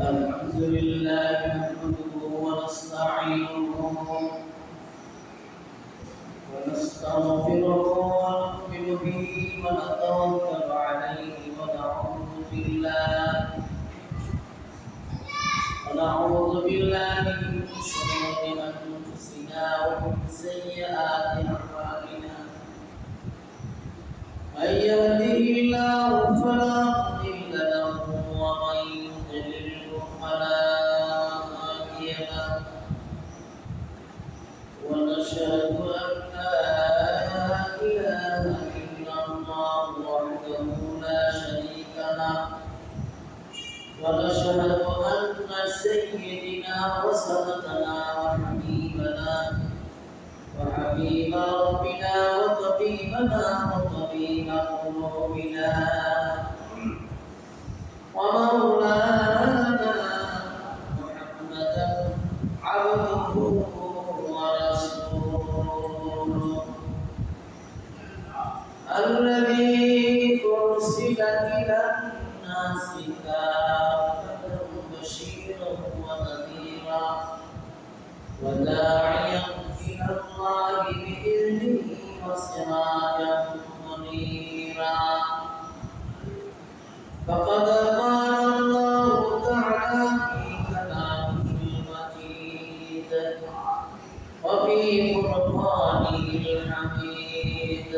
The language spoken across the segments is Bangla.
الحمد لله نحمده ونستعينه ونستغفره ونؤمن به ونتوكل عليه ونعوذ بالله من شرور انفسنا ومن سيئات اعمالنا من يهده الله فلا مضل له ومن يضلل فلا هادي له ونشهد أن لا إله إلا الله وحده لا شريك له ونشهد أن سيدنا وسندنا وحبيب ربنا وطبيبنا وطبيب قلوبنا ومولانا محمدا عبده ورسوله الذي أرسل إلى الناس كافة بشيرا ونذيرا وداعيا إلى الله بإذنه وسراجا منيرا فقد قال الله تعالى في كلامه المجيد وفي فرقانه الحميد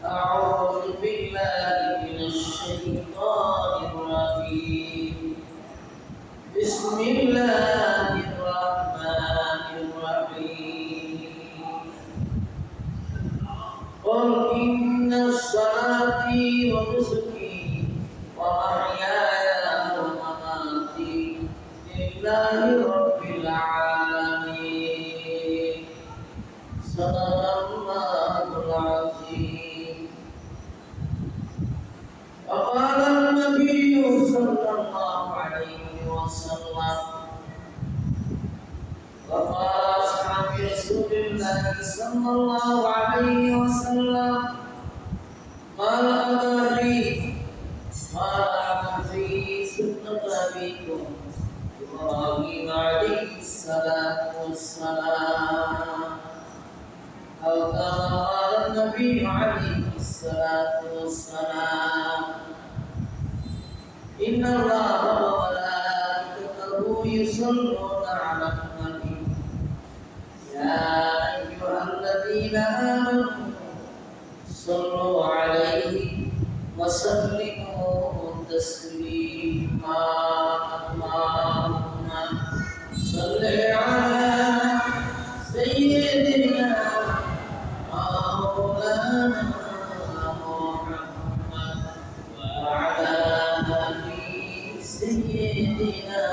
أعوذ بالله من الشيطان الرجيم بسم الله الرحمن الرحيم قل إن صلاتي ونسكي ومحياي ومماتي لله رب العالمين صدق الله العظيم وقال النبي صلى الله عليه وسلم وقال أصحاب رسول الله صلى الله عليه وسلم ما أدري ما في سنة أبيكم إبراهيم عليه الصلاة والسلام أو كما قال النبي عليه الصلاة والسلام إن الله وملائكته يصلون على النبي يا أيها الذين آمنوا صلوا عليه وسلموا تسليما اللهم صل على سيدنا مولانا محمد وعلى آل سيدنا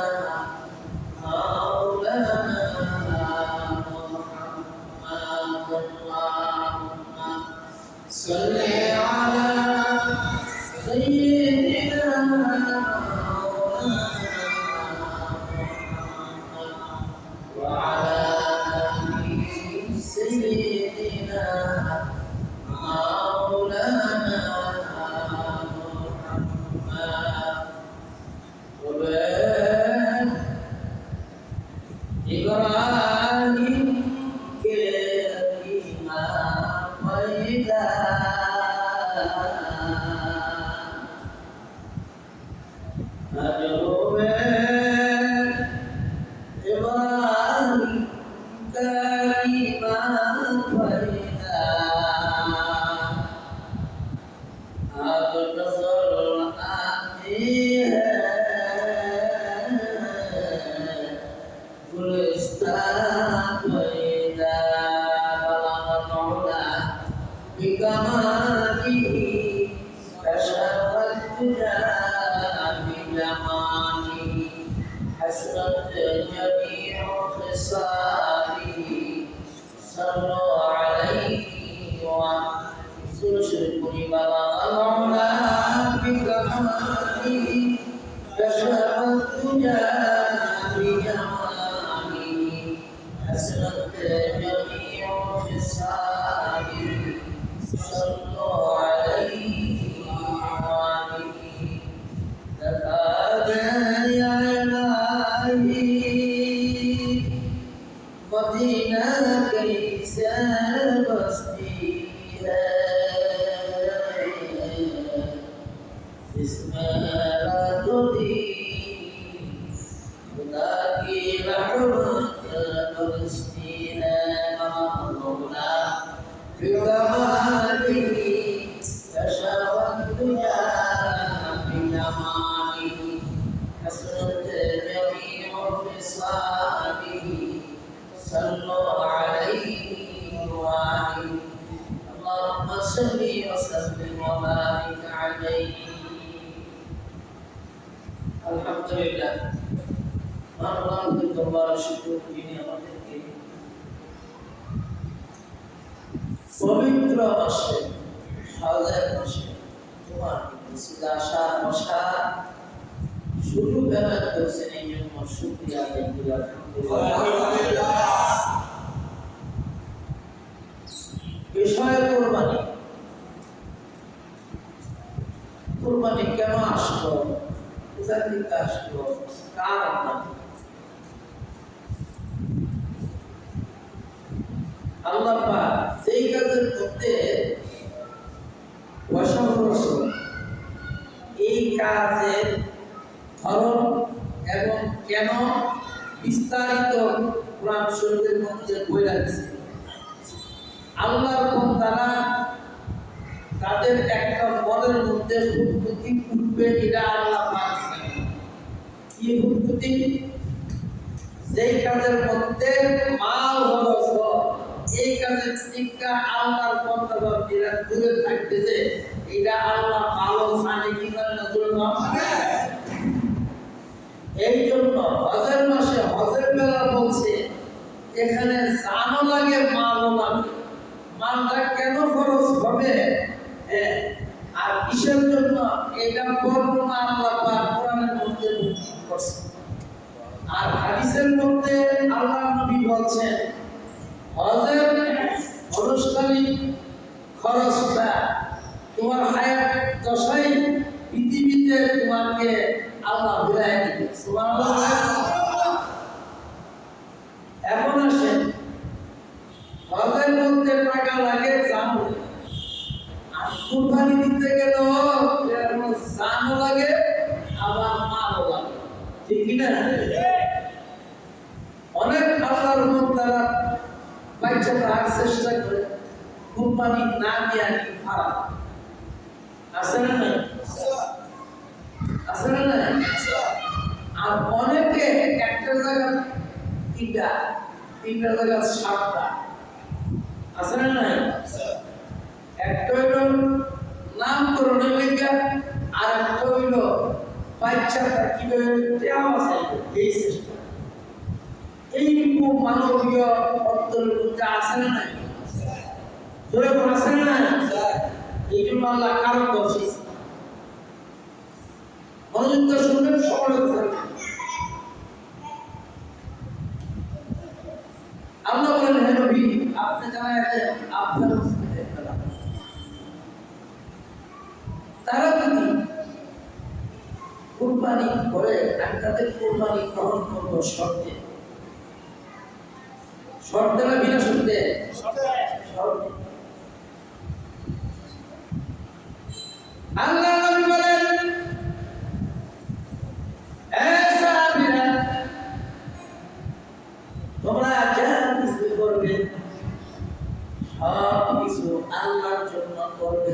مولانا محمد اللهم صل على سيدنا مولانا محمد وعلى آل سيدنا مولانا محمد وبارك إبراهيم के इमाम पैदा अजोबे इब्राहिम का इमाम पैदा अब नजर आती है गुलिस्तान पैदा बलगत उला बिकमालिhi कशफत दुजा बिजमालिhi हसरत जमीउ खिसालिhi सल्लु अलैहि व सुरशुकुनि बलगत उला बिकमालिhi कशफत दुजा حسنت جميع خصاله صلوا عليه وآله تكاد يا इसमें तुझी खुदा की रहमत बरसती है मौला बिकमालिही कशफत दुजा बिजमालिही हसनत जमीउ खिसालिही सल्लु अलैहि व आलिहि अल्लाहुम्मा सल्लि व सल्लिम व बारिक अलैहि। अल्हम्दुलिल्लाह আল্লাহর দরবারে শুকর যিনি আমাদেরকে পবিত্র মাসে শাওয়াল মাসে তোমার সিদাশা মাসা শুরু করার করেছেন এই জন্য শুকরিয়া আদায় করি আলহামদুলিল্লাহ। বিষয় কুরবানি, কুরবানি কেন আসলো, কোথা থেকে আসলো, কার আপনার আল্লাহ পাক যেই কাজের মধ্যে ওয়াশাফরসুল এই কাজের ধরন এবং কেন বিস্তারিত কোরআন শরীফের মধ্যে বলে দিয়েছে। আল্লাহর বান্দারা তাদের একটা মনের মধ্যে হুকুমতি উঠবে, এটা আল্লাহ পাক জানেন। কি হুকুমতি? যেই কাজের মধ্যে মাল হলো এই কাজের শিক্ষা আল্লাহর বান্দারা এরা দূরে থাকবে, যে এটা আল্লাহ ভালো জানে কি করে না দূরে না। এই জন্য হজের মাসে হজের বেলা বলছে এখানে জানো লাগে মালও লাগে। মালটা কেন খরচ হবে আর কিসের জন্য এটা বর্ণনা আল্লাহ পাক কোরআনের মধ্যে করছে। আর হাদিসের মধ্যে আল্লাহ নবী বলছেন হজের অনুষ্ঠানিক খরচটা তোমার হায়াত দশাই পৃথিবীতে তোমাকে আল্লাহ বিলায় দিবে। সুবহানাল্লাহ। এখন আসেন হজের মধ্যে টাকা লাগে জানো, আর কুরবানি দিতে গেলেও জানো লাগে আবার মালও লাগে, ঠিক কিনা? অনেক আল্লাহর বান্দারা বাচ্চা রাখার চেষ্টা করে কুরবানি না দিয়ে কি খারাপ আছে না নাই? আছে না নাই? আর অনেকে একটা জায়গা তিনটা জায়গা সাতটা আছে না নাই? একটা হইল নামকরণের লেখা, আর একটা হইল বাচ্চাটা কিভাবে দেওয়া আছে এই চেষ্টা। এইটুকু মানবীয় অন্তরের মধ্যে আছে না নাই? ধরে আছে না নাই? এই জন্য আল্লাহ কারণ বসেছে। মনোযোগ শুনবেন, সকলে আল্লাহ বলেন হে নবী আপনি জানায় যে আপনার তারা যদি কুরবানি করে আমি তাদের কুরবানি গ্রহণ করবো শর্তে। শর্তে না বিনা শর্তে? শর্তে। আল্লাহ নবী বলেন সাহাবীরা তোমরা যা কিছু করবে সব কিছু আল্লাহর জন্য করবে।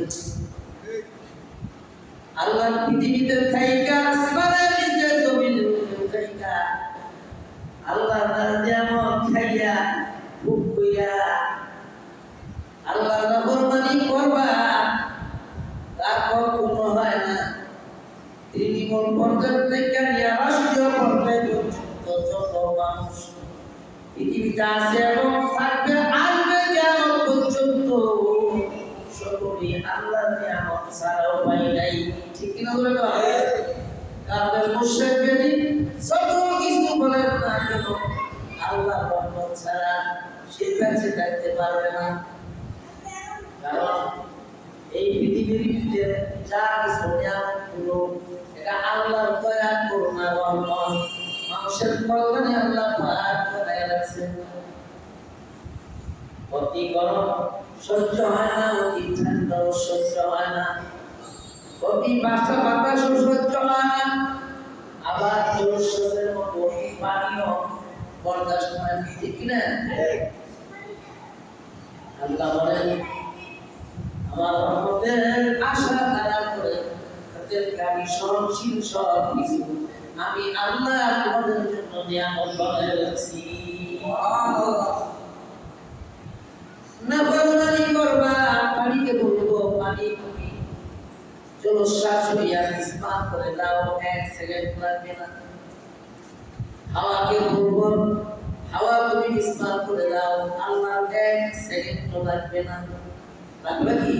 আল্লাহ পৃথিবীতে থাইকা আসমানের নিচে জমিনের উপরে থাইকা আল্লাহ তার যেমন খাইয়া খুব কইয়া আল্লাহ নাফরমানি করবা তা কখনো হয় না। তৃণমূল পর্যায় থেকে নিয়ে রাষ্ট্রীয় পর্যায়ে পর্যন্ত যত মানুষ পৃথিবীতে আছে এবং থাকবে আসবে কেমন পর্যন্ত সকলেই আল্লাহ নিয়ামত ছাড়াও পাই নাই, ঠিক কিনা বলে না? কাদের মুশরিক বেদি যত কিছু বলেন না কেন আল্লাহ রহমত ছাড়া সে কাছে থাকতে পারবে না। কারণ এই পৃথিবীর ভিতরে যা কিছু নিয়ামত গুলো এটা আল্লাহর দয়া করুণা রহমত মানুষের কল্যাণে আল্লাহ পাক বানায় রাখছেন। অতি গরম সহ্য হয় না, অতি ঠান্ডাও সহ্য হয় না। অতি বাতাস সহ্য হয় না, আবার জলস্রোতের মতো অতি পানিও বরদাস্ত হয় না, ঠিক কিনা? আল্লাহ বলেন আমার রহমতের আশা তারা করে তাদেরকে আমি সহনশীল সব কিছু আমি আল্লাহ তোমাদের জন্য নিয়ামত বানায় রাখছি। নাফরমানি করবা, পানিকে বলবো পানি তুমি জলশ্বাস হইয়া স্নান করে দাও, 1 সেকেন্ড লাগবে না। হাওয়াকে বলবো হাওয়া তুমি স্নান করে দাও, আল্লাহ 1 সেকেন্ড লাগবে না। লাগবে কি?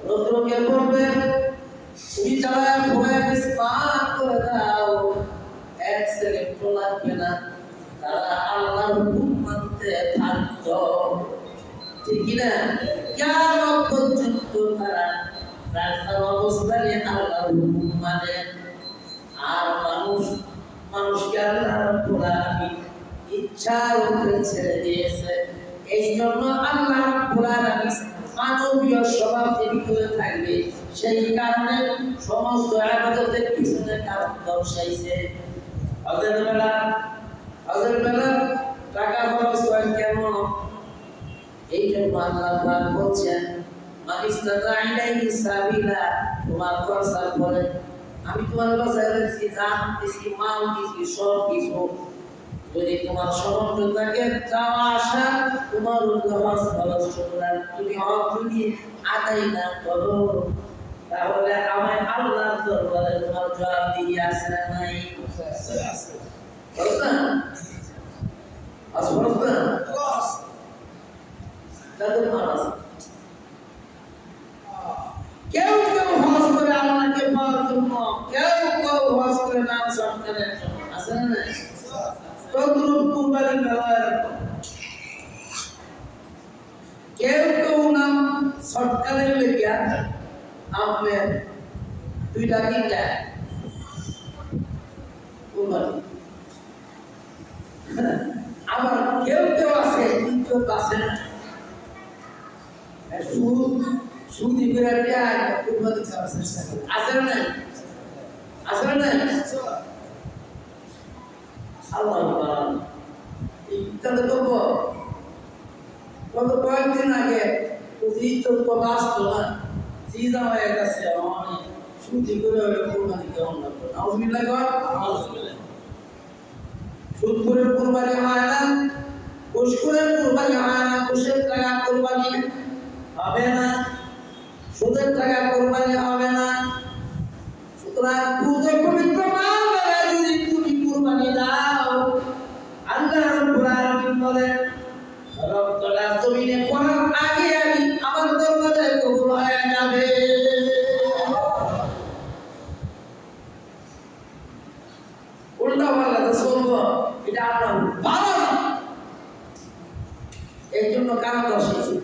রৌদ্রকে বলবে তুমি চালায় ভোগে স্নান করে দাও, 1 সেকেন্ড লাগবে না। তারা আল্লাহর হুকুম মানতে থাকত, ঠিক কিনা? কিয়ামত পর্যন্ত তারা রাস্তার অবস্থানে আল্লাহর হুকুম মানে। আর মানুষকে আল্লাহ রাব্বুল আলামিন ইচ্ছার উপরে ছেড়ে দিয়েছে। এই জন্য আল্লাহ রাব্বুল আলামিন মানবীয় স্বভাবের ভিতরে থাকবে, সেই কারণে সমস্ত ইবাদতের পিছনে কারণ দর্শাইছে। হজের বেলা টাকা খরচ হয় কেন? এই জন্য আল্লাহ পাক বলছেন মানিস্তাতা ইলাইহি সাবিলা, তোমার খরচা করে আমি তোমার বাসায় রাখছি, জান দিছি, মাল দিছি, সব কিছু। যদি তোমার সামর্থ্য থাকে যাওয়া আসা, তোমার হজ খরচ করলাম, তুমি হজ যদি আদায় না করো তাহলে আমার আল্লাহর দরবারে তোমার জবাব দিয়ে আসে না নাই? বলতো না আসবো না তাদের মানুষ কেউ হজ করে আল্লাহকে পাওয়ার জন্য, কেউ হজ করে নাম সরকারের জন্য, আছে না? তদ্রুপ কুরবানি দেওয়ার কেউ নাম সরকারের লেগে আপনি 2টা 3টা কুরবানি। আবার কেউ আছে ইজ্জত আছে না, সুদি বিরাটি আর কুরবানি আছে না? আছে না? আল্লাহ ইত্যাদি করবো। গত কয়েকদিন আগে ইজ্জত তো বাঁচত না, চিজা হয়ে গেছে, অনেক সুদি করে হলে কুরবানি কেমন লাগবে? নাউজুবিল্লাহ কর। সুদ করে কুরবানি হয় না, ঘুষ করে কুরবানি হয় না, ঘুষের টাকা কুরবানি হবে না, সুদের টাকা কুরবানি হবে না। সুতরাং পবিত্র মাল দ্বারা যদি তুমি কুরবানি দাও, আল্লাহ রাব্বুল আলামিন বলেন রব্বুল আলামিন করার আগে আমি আমার দরবারে কবুল হয়ে যাবে। উল্টা পাল্টা তো চলবো, এটা আপনার ভালো না। এই জন্য কারণ দর্শিয়েছি।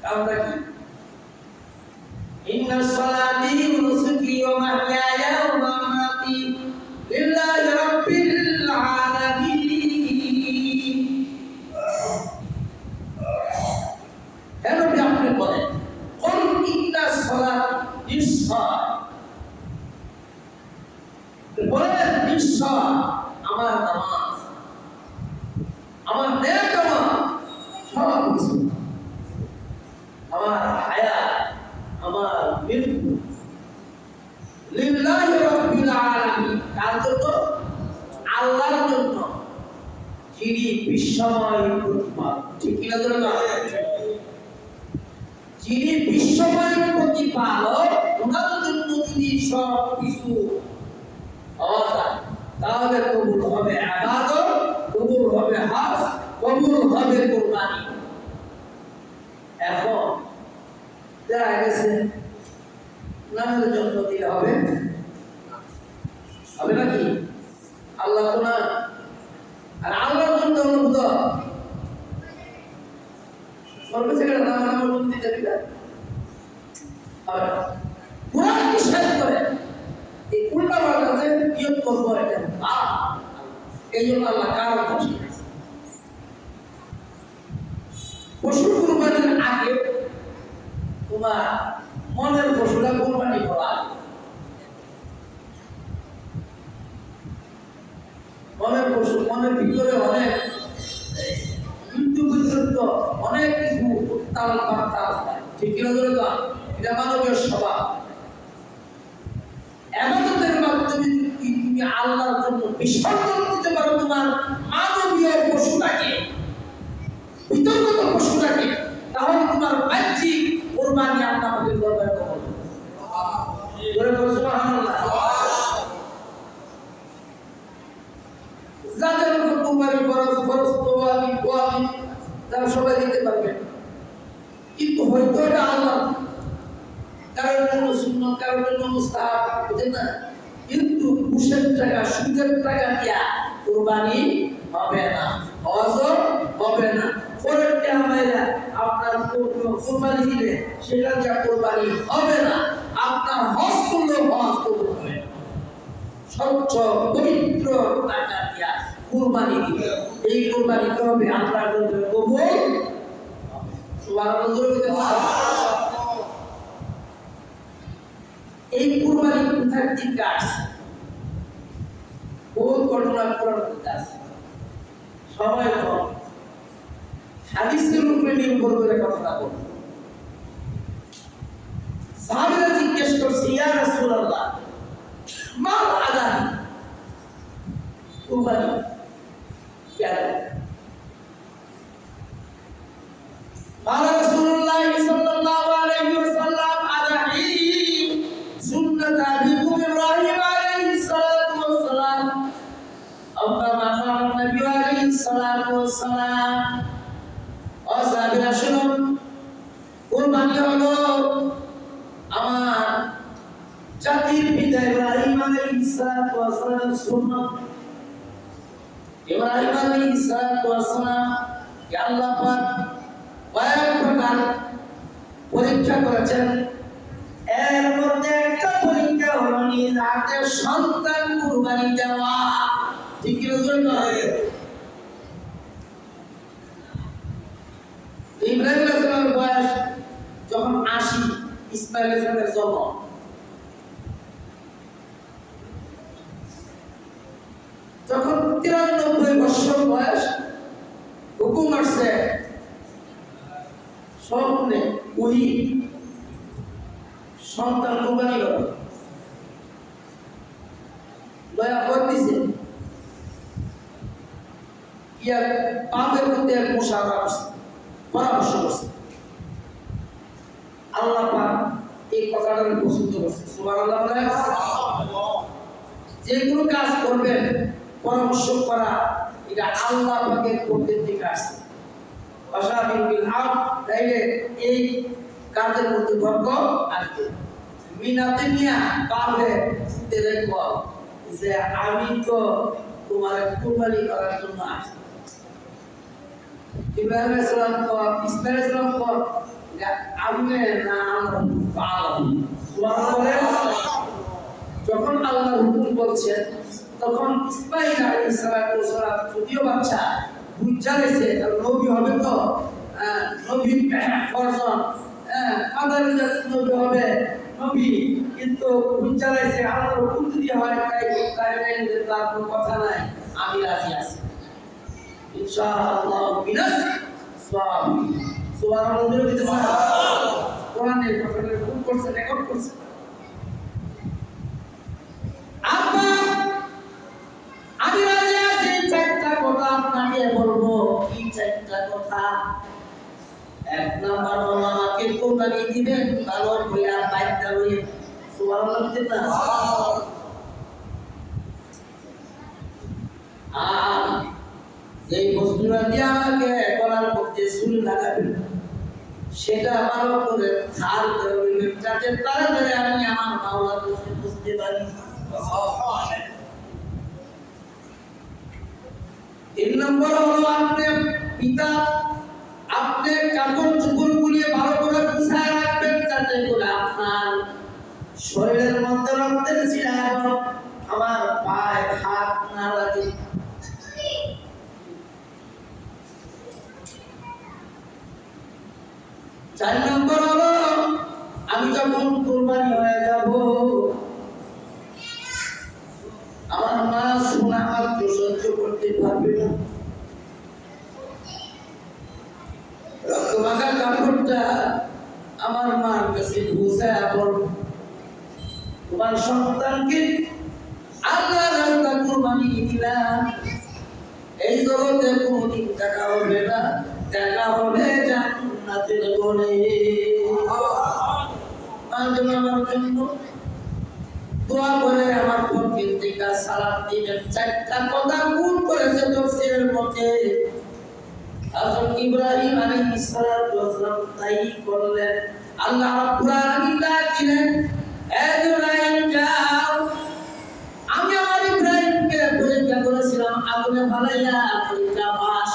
কারণটা কি? ইন্না সালাতি ওয়া নুসুকি ওয়া মাহইয়ায়া ওয়া মামাতি লিল্লাহি রাব্বিল আলামিন। কেন আপনি বলেন কোন ইন্না সালাত নিশ্চয়, বলেন নিশ্চয় আমার নামাজ, আমার নেক আমল, সব কিছু, আমার হায়াত, আমার মৃত্যু লিল্লাহি রাব্বিল আলামিন, কার জন্য? আল্লাহর জন্য, যিনি বিশ্বময় প্রতিপালক। ঠিক কিনা বলেন? যিনি বিশ্বময় প্রতিপালক, ওনার জন্য যদি সব কিছু হওয়া যায় তাহলে কবুল হবে ইবাদত, কবুল হবে হজ, কবুল হবে কুরবানি। এখন দেখা গেছে নামের জন্য দিলে হবে নাকি? আল্লাহ তো না, আর আল্লাহর জন্য অনুভূত নামের জন্য দিতে দিবে হবে না। কোরআন নিষেধ করে এই উল্টা পাল্টাতে নিয়ত করবো, এটা এই জন্য আল্লাহ কারণ বসিয়ে দিয়েছে। পশু কুরবানির আগে তোমার মনের মনের ভিতরে অনেক মৃত্যু পর্যন্ত অনেক কিছু উত্তাল পাত্তাল ঠিক কিনা ধরে তো এটা মানবীয় স্বভাব। ইবাদতের মাধ্যমে তুমি আল্লাহর জন্য বিসর্জন দিতে পারো তোমার মানবীয় পশুটাকে, বিতর্কিত পশুটাকে, তাহলে তোমার বাহ্যিক কুরবানি আল্লাহ পাকের দরবারে কবুল হবে। বলে সুবহানাল্লাহ। যাদের উপর কুরবানি ফরজ তোয়াবি তারা সবাই দিতে পারবেন, কিন্তু হয়তো এটা আল্লাহ কারোর জন্য সুন্নত, কারোর জন্য মুস্তাহাব, বুঝেন না? কিন্তু ঘুষের টাকা সুদের টাকা দিয়া কুরবানি হবে না, হজ হবে না। পরের টাকা আপনার কুরবানি দিলে সেটা যা কুরবানি হবে না, আপনার হজ করলেও হজ কবুল হবে না। স্বচ্ছ পবিত্র টাকা দিয়া কুরবানি দিবে, এই কুরবানিতে হবে আল্লাহর দরবারে কবুল হবে। সুবহানাল্লাহ। এই কুরবানি কোথায় থেকে আসছে? বহুত ঘটনা কোরআনে আছে, সবাই হাদিসের উপরে নির্ভর করে কথা বলবো। সাহাবীরা জিজ্ঞেস করছে, ইয়া রাসূলুল্লাহ মা আযান কুরবানি কেন? قال رسول الله صلى الله عليه وسلم أدعي سنة أبيكم إبراهيم عليه الصلاة والسلام أو كما قال النبي عليه الصلاة والسلام। অসাহাবীরা শুনুন, কুরবানি হলো আমার জাতির পিতা ইব্রাহিম আলাইহিস সালাতু ওয়াস সালাম সুন্নাত। ইব্রাহিম আলাইহিস সালাতু ওয়াস সালাম কে আল্লাহ পাক কয়েক প্রকার পরীক্ষা করেছেন, এর মধ্যে একটা পরীক্ষা হলো নিজ হাতে সন্তান কুরবানি দেওয়া। ঠিক কি নয়? ইব্রাহিম আলাইহিস সালামের বয়স যখন 80, ইসমাঈল আলাইহিস সালামের জন্ম। যখন 93 বছর বয়স, হুকুম আসছে স্বপ্নে ওহি সন্তান কুরবানি করো, দয়া করে দিছে। ইয়া পাপের মধ্যে এক পরামর্শ করছে। আল্লাহ পাক এই কথাটা পছন্দ করছে। সুবহানাল্লাহ। যে কোনো কাজ করবেন পরামর্শ করা, এটা আল্লাহ পাকের পক্ষ থেকে আসছে। তাইলে এই কাজের মধ্যে বরকত আসবে। মিনাতে নিয়া পাবে দেখো যে আমি তো তোমার কুরবানি করার জন্য আসছি। ইব্রাহিম আলাইহিস সালাম তো ইসমাঈল আলাইহিস সালাম তো আমনে না পালন। সুবহানাল্লাহ। যখন আল্লাহ হুকুম বলছেন তখন ইসমাঈল আলাইহিস সালাম যদিও বাচ্চা বুঝাইছে নবী হবে, তো নবী ফরজন মাদার নবী হবে নবী, কিন্তু বুঝাইছে আল্লাহর হুকুম যদি হয় তাই তার কোনো কথা নাই, আমি রাজি আছি ইনশাআল্লাহ বিনাস সাবি। সুবহানাল্লাহ। কোরআনে কথাটা হুকুম করছে, রেকর্ড করছে। আপা আমি রাজি আছি, চারটা কথা আপনাকে বলবো। কি চারটা কথা? এক নাম্বার হলো আমাকে কুরবানি দিবেন ভালো কইরা বাইকটা লইয়ে। সুবহানাল্লাহ। আর যেই বস্তুটা দিয়ে আমাকে গলার মধ্যে চুল লাগাবেন সেটা ভালো করে ধার করে লইবেন, যাতে তাড়াতাড়ি আমি আমার মাওলার কাছে বুঝতে পারি। 3 নম্বর হলো আপনি পিতা আপনি কাপড় চোপড় গুলিয়ে ভালো করে গুছায় রাখবেন, যাতে করে আপনার শরীরের মধ্যে রক্তের ছিটা আমার পায়ে হাত না লাগে। চার নম্বর হলো আমি যখন কুরবানি হয়ে যাব আমার মা শোনা মাত্র সহ্য করতে করতে পারবে না। রক্তমাখা কাপড়টা আমার মার কাছে বুঝায় বল, তোমার সন্তানকে আল্লাহ রাস্তা কুরবানি দিলাম, এই জগতে কোনদিন দেখা হবে না, দেখা হবে জান্নাতের গলে। আমার জন্য দোয়া করে আমার পক্ষে থেকে সালাম দিবেন। চারটা কথা গুণ করেছে তাফসীরের মধ্যে। হযরত ইব্রাহিম আলাইহিস সালাতু ওয়াস সালাম তাই করলেন। আল্লাহ রাব্বুল আলামিন ডাক দিলেন, হে ইব্রাহিম যাও, আমি আমার ইব্রাহিমকে পরীক্ষা করেছিলাম আগুনে ফালাইয়া, পরীক্ষা পাস।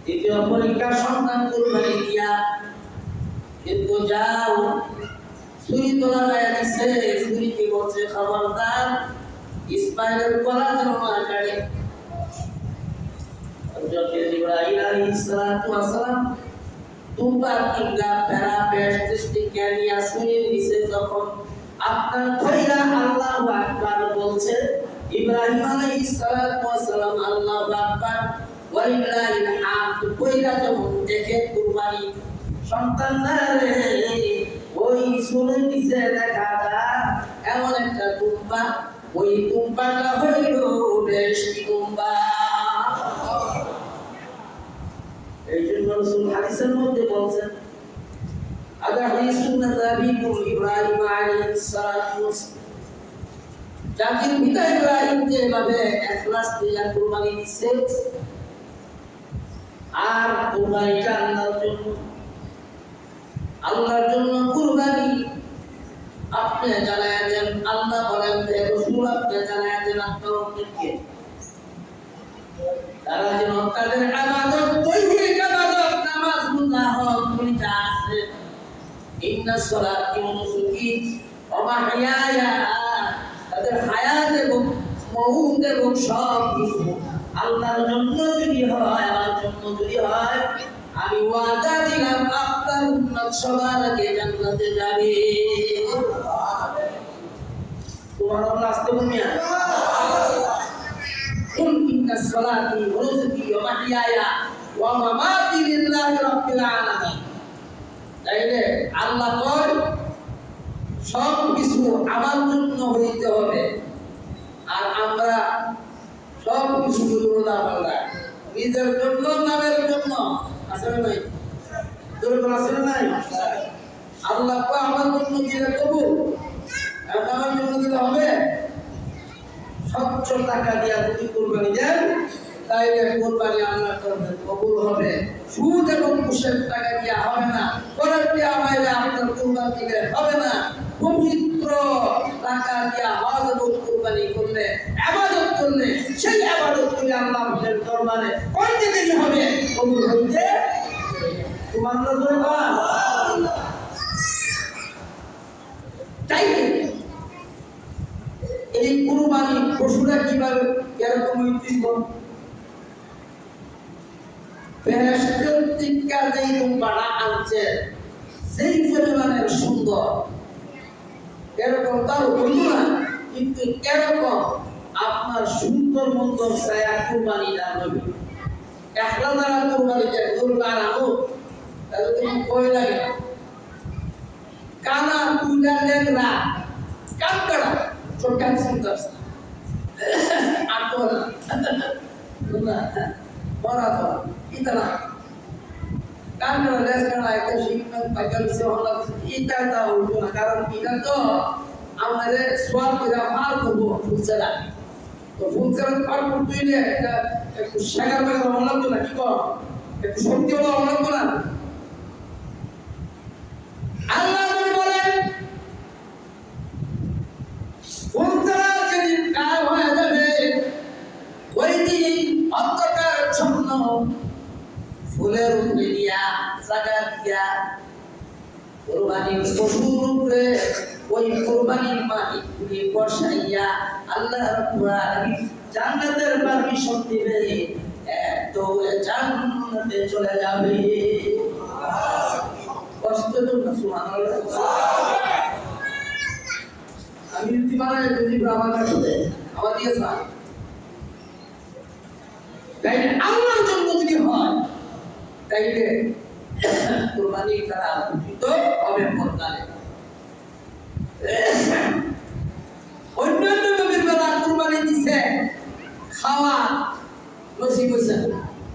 দ্বিতীয় পরীক্ষা সন্তান কুরবানি দিয়া, কিন্তু যাও ছুরি তোলা যায় দিছে, ছুরি কি বলছে, খবরদার ইসমাইলের গলা যেন না কাটে। হযরত ইব্রাহিম আলাইহিস সালাতু ওয়াস সালাম দুবার কিংবা প্যারা বেশটি ক্যানিয়া ছুরি নিচে যখন আপনার কইরা আল্লাহু আকবার বলছে, ইব্রাহিম আলাইহিস সালাতু ওয়াস সালাম আল্লাহু আকবার ওয়ালিল্লাহিল হামদ কইরা যখন দেখে কুরবানি সন্তানরে ওই ছুরির নিচে দেখা যায় এমন একটা দুম্বা, ওই দুম্বাটা হইল বেশটি দুম্বা। এই জন্য রাসূল হাদিসের মধ্যে বলছেন, আদা হাদিসুন নাবিয়ুল ইব্রাহিম আলাইহিস সালাতু ওয়াস জাতির পিতা ইব্রাহিম যেভাবে ইখলাস দিয়ে কুরবানি দিছে, আর কুরবানিটা আল্লাহর জন্য কুরবানি আপনি জানায়া দেন। আল্লাহ বলেন যে রাসূল আপনি জানায়া দেন আপনার উম্মতকে, তারা যেন তাদের ইবাদত, তৌহিদ ইবাদত, নামাজ রোজা হজ দুইটা আছে, ইন্নাস সালাতি ওয়া নুসুকি ওয়া মাহইয়ায়া, তাদের হায়াত এবং মউত এবং সব কিছু আল্লাহর জন্য যদি হয়, আমার জন্য যদি হয়, আমি ওয়াদা দিলাম আপনার উম্মত সবার আগে জান্নাতে যাবে। সুবহানাল্লাহ, আস্তে বলিয়া কুল ইন্নাস সালাতি ওয়া নুসুকি ওয়া মাহইয়ায়া ওয়া মামাতি লিল্লাহি রাব্বিল আলামিন। তাইলে আল্লাহ কয় সব কিছু আমার জন্য হইতে হবে, আর আমরা সব কিছু আল্লাহ আল্লাহ নিজের জন্য, নামের জন্য আসলে নাই, তোর আসলে নাই। আল্লাহ কয় আমার জন্য দিলে কবুল, আর আমার জন্য দিলে হবে। স্বচ্ছ টাকা দিয়া যদি কুরবানি দেন, তাইলে কুরবানি আল্লাহ করবেন, কবুল হবে। সুদ এবং ঘুষের টাকা দিয়া হবে না, করার দিয়া আমাদের আপনার কুরবানি দিলে হবে না। পবিত্র টাকা দিয়া হজ এবং কুরবানি করলে, ইবাদত করলে, সেই ইবাদত করে আল্লাহর দরবারে কয়তে দেরি হবে, কবুল হইতে। সুবহানাল্লাহ বলে বা তাই এই কুরবানি পশুরা কিভাবে এরকম হইতিব, বেহেশতের টিকা যেই দুম্বাটা আনছে সেই পরিমাণের সুন্দর, এরকম তাও হইল না, কিন্তু এরকম আপনার সুন্দর মন্দর ছায়া কুরবানি না হবে। একলা দ্বারা কুরবানি দেয়, দুর্গার আনো তাহলে তুমি ভয় লাগে না। কানা কুইলা লেগরা কাকড়া ছোট্টা সুন্দর আটকো না বড়া তো ইতনা কাকড়া লেস কানা একটা শিক্ষক পাগল সে হলো ইটা দাও না, কারণ এটা তো আমাদের সোয়াল করে পার করবো ফুলছাড়া, তো ফুলছাড়া পার করতে হইলে একটু সাগার বাগার হলাম তো না, কি কর একটু শক্তি হলো হলাম তো না। আল্লাহ বলেন ফুলছাড়া যেদিন কাল হয়ে যাবে, ওই দিন অন্ধকার ছন্ন ফুলের উপরে দিয়া জায়গা দিয়া কুরবানির পশুর উপরে ওই কুরবানির মাটিগুলি বসাইয়া আল্লাহ রাব্বুল আলামিন জান্নাতের পারমিশন দিবে, তো জান্নাতে চলে যাবে। কষ্ট তো না, সুবহানাল্লাহ। আমি যদি বানাই যদি আমার কাছে আমার দিয়ে তাইলে আল্লাহর জন্য যদি হয় তাইলে কুরবানি করা উচিত হবে পরকালে। অন্যান্য নবীর বেলা কুরবানি দিছে খাওয়া নসিব হইছে,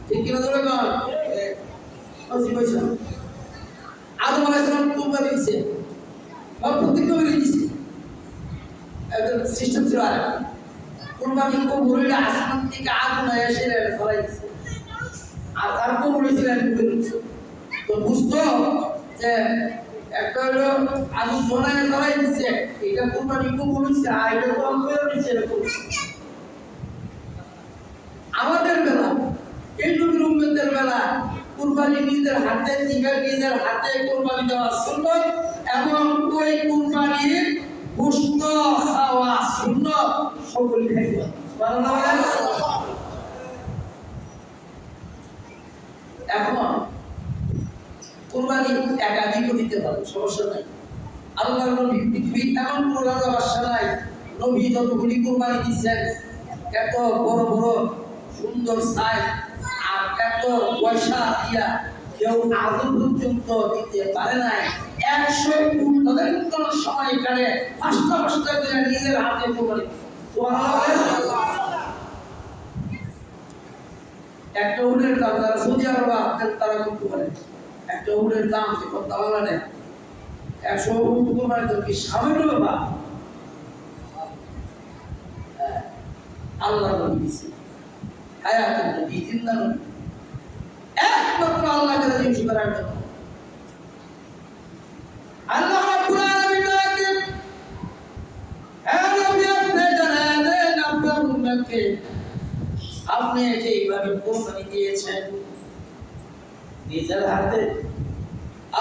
ঠিক কিনা ধরে কর নসিব হইছে। আদম আলাইহিস সালাম কুরবানি দিছে বা প্রত্যেক নবী দিছে, একটা সিস্টেম ছিল। আর কুরবানি কবুল হইলে আসমান থেকে আগুন এসে ফলাই দিছে, আর তার কবুল হয়েছিল তো বুঝতো যে একটা হলো আগুন ধরায় ধরাই দিচ্ছে, এটা কুরবানি কবুল হয়েছে, আর এটা তো অন্তরে দিচ্ছে এরকম। আমাদের বেলা এই নবীর উম্মতের বেলা কুরবানি নিজের হাতে দিবে, নিজের হাতে কুরবানি দেওয়া সুন্নাত, এবং ওই কুরবানির গোশত খাওয়া সুন্নাত, সকল খাইবে। সুবহানাল্লাহ। এখন কুরবানি একাধিক দিতে পারে, সমস্যা নাই। আল্লাহর নবী পৃথিবীর এমন কোন রাজা বাদশা নাই, নবী যতগুলি কুরবানি দিচ্ছেন এত বড় বড় সুন্দর সাইজ আর এত পয়সা দিয়া কেউ আজ পর্যন্ত দিতে পারে নাই। 100 উট তদানীন্তন সময়কালে পাঁচটা পাঁচটা করে নিজের হাতে কুরবানি। সুবহানাল্লাহ। একটা উটের দাম তারা সৌদি আরব তারা করতে পারে, একটা উটের দাম কত বাংলাদেশ 100 উট কুরবানি তো কি সামান্য ব্যাপার? আল্লাহ নবী দিয়েছে হায়াতুন নবী, জিন্দা নবী, একমাত্র আল্লাহকে রাজি করার জন্য। আল্লাহ রাব্বুল আলামিন বলেন, হে নবী আপনি জানান দেন আপনার উম্মতকে আপনি যেইভাবে কুরবানি দিয়েছেন নিজের হাতে,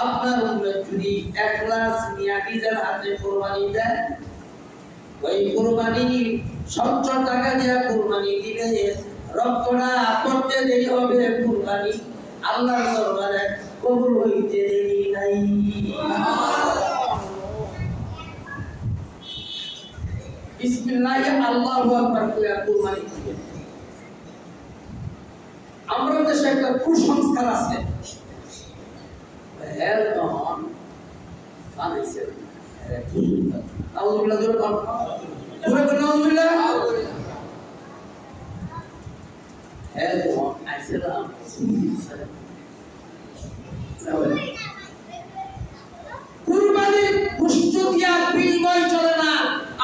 আপনার উম্মত যদি ইখলাস নিয়ে নিজের হাতে কুরবানি দেয়, ওই কুরবানি 70 টাকা দিয়ে কুরবানি দিলে রক্তটা করতে দেরি হবে, কুরবানি আল্লাহর দরবারে কবুল হইতে দেরি নাই। বিসমিল্লাহ আল্লাহু আকবার কইয়া কুরবানি দিবেন। আমরা দেশে একটা কুসংস্কার আছে, কুরবানির গোশত দিয়া বিনিময় চলে না,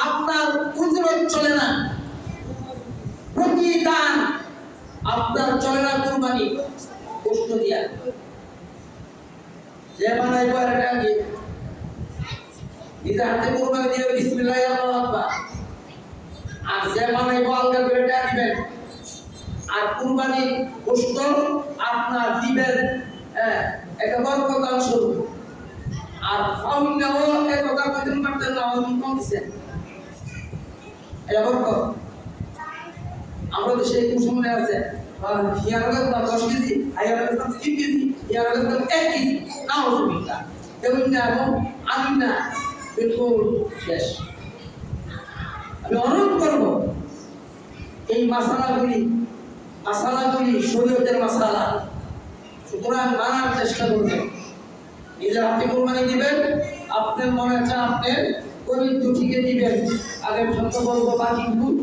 আপনার উজরত চলে না, প্রতিদান আপনার চলে না। কুরবানি গোশত দিয়া যে বানাইব এটা কি নিজের হাতে কুরবানি দিয়ে বিসমিল্লাহ আল্লাহু আকবার, আর যে বানাইব আলগা করে এটা দিবেন। আর কুরবানির গোশত আপনার দিবেন একটা বরকত অংশ, আর ফাউন্ডাও এক কথা কইতেন পারতেন না, আমি কম দিছেন এটা বরকত। আমরা তো সেই কুসুমনে আছে হিয়ারের দাম 10 কেজি, হাইয়ারের দাম 3 কেজি, হিয়ারের দাম 1 কেজি, নাউজুবিল্লাহ। এবং না এবং আমি না বিলকুল শেষ। আমি অনুরোধ করব এই মাসালাগুলি শরীয়তের মাসালা, সুতরাং মানার চেষ্টা করবেন। নিজের হাতে কুরবানি দিবেন, আপনার মনে চায় আপনি গরিব দুঃখীকে দিবেন, আগে সত্য বলবো বাকি ভুল,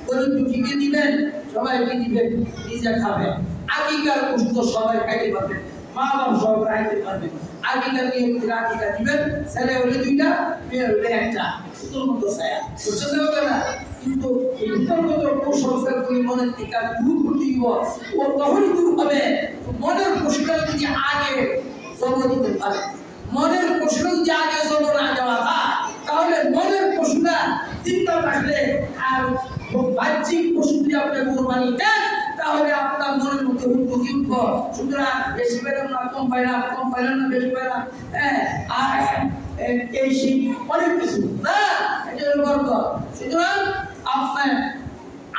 গরিব দুঃখীকে দিবেন, সবাইকে দিবেন, নিজে খাবেন। আগিকার গোশত সবাই খাইতে পারবেন, মা বাপ সবাই খাইতে পারবেন। আগিকার নিয়ম আকিকা দিবেন, ছেলে হলে 2টা, মেয়ে হলে 1টা, সুতোর মতো ছায়া, বুঝতে হবে না। কিন্তু এই ভিতরগত কুসংস্কারগুলি মনের থেকে দূর করতে দিব, ও তখনই দূর হবে মনের প্রশ্ন যদি আগে জন্ম দিতে পারে। মনের প্রশ্ন যদি আগে জন্ম না দেওয়া যায়, তাহলে মনের প্রশ্নটা চিন্তা থাকলে আর বাহ্যিক প্রশ্ন যদি আপনি কুরবানি দেন, তাহলে আপনার মনের মধ্যে উদ্যোগী উঠব। সুতরাং বেশি পেলাম না, কম পাইলাম না, বেশি পাইলাম, আর এই সেই অনেক কিছু না, এটা হলো গর্ব। সুতরাং আপনার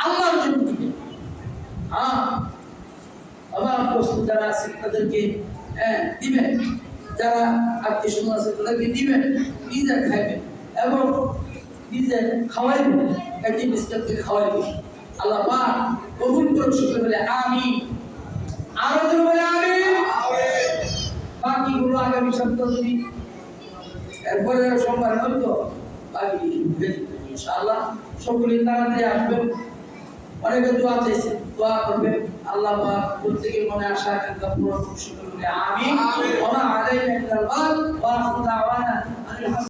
আল্লাহর জন্য দিবেন। আবার প্রস্তুত যারা আছে তাদেরকে দিবেন, যারা আত্মীয় স্বজন আছে তাদেরকে দিবেন, নিজে খাইবেন এবং নিজে খাওয়াইবেন, একটি বিস্কুট খাওয়াইবেন। আল্লাহ পাক কবুল করুন। সকলে বলে আমিন। আরো জোরে বলে আমিন। বাকিগুলো আগামী সপ্তাহ যদি এরপরে সোমবার হয়তো বাকি ইনশাআল্লাহ সকলে তাড়াতাড়ি আসবেন। অনেকে দোয়া চাইছেন, দোয়া করবেন। আল্লাহ পাক প্রত্যেকের মনে আশা আকাঙ্ক্ষা পূরণ করুন। সকলে বলে আমিন। ওয়া আলাইকা ইল্লাল বাগ ওয়া আখিরু দাওয়ানা